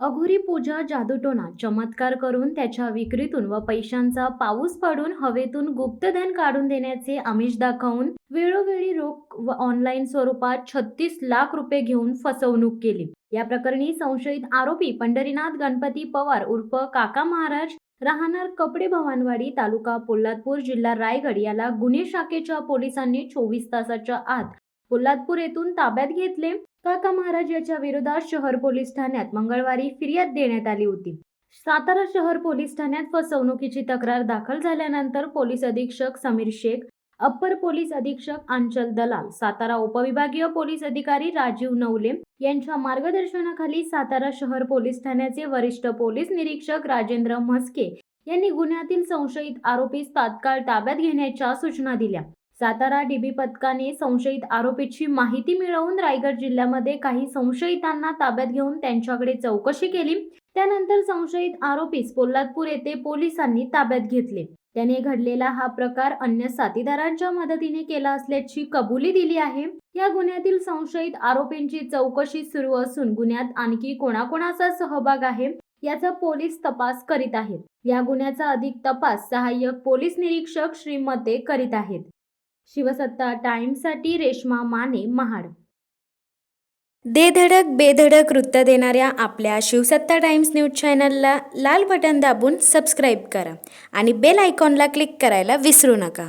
अघोरी पूजा जादूटोणा चमत्कार करून त्याच्या विक्रीतून व पैशांचा पाऊस पाडून हवेतून गुप्तधन काढून देण्याचे आमिष दाखवून वेळोवेळी रोख व ऑनलाईन स्वरूपात 36 लाख रुपये घेऊन फसवणूक केली। या प्रकरणी संशयित आरोपी पंढरीनाथ गणपती पवार उर्फ काका महाराज राहणार कपडे भवानवाडी तालुका पोलादपूर जिल्हा रायगड याला गुन्हे शाखेच्या पोलिसांनी 24 तासाच्या आत पोलादपूर येथून ताब्यात घेतले। काका महाराज याच्या विरोधात शहर पोलीस ठाण्यात मंगळवारी फिर्याद देण्यात आली होती। सातारा शहर पोलीस ठाण्यात फसवणुकीची तक्रार दाखल झाल्यानंतर पोलीस अधीक्षक समीर शेख, अप्पर पोलीस अधीक्षक आंचल दलाल, सातारा उपविभागीय पोलीस अधिकारी राजीव नवले यांच्या मार्गदर्शनाखाली सातारा शहर पोलीस ठाण्याचे वरिष्ठ पोलीस निरीक्षक राजेंद्र म्हस्के यांनी गुन्ह्यातील संशयित आरोपीस तात्काळ ताब्यात घेण्याच्या सूचना दिल्या। सातारा डीबी पथकाने संशयित आरोपीची माहिती मिळवून रायगड जिल्ह्यामध्ये काही संशयितांना ताब्यात घेऊन त्यांच्याकडे चौकशी केली। त्यानंतर संशयित आरोपीस पोलादपूर येथे पोलिसांनी ताब्यात घेतले। त्याने घडलेला हा प्रकार अन्य साथीदारांच्या मदतीने केला असल्याची कबुली दिली आहे। या गुन्ह्यातील संशयित आरोपींची चौकशी सुरू असून गुन्ह्यात आणखी कोणाकोणाचा सहभाग आहे याचा पोलीस तपास करीत आहेत। या गुन्ह्याचा अधिक तपास सहाय्यक पोलीस निरीक्षक श्रीमते करीत आहेत। शिवसत्ता टाइम्ससाठी रेश्मा माने, महाड। दे धडक बेधडक वृत्त देणाऱ्या आपल्या शिवसत्ता टाइम्स न्यूज चॅनलला लाल बटन दाबून सबस्क्राईब करा आणि बेल आयकॉनला क्लिक करायला विसरू नका।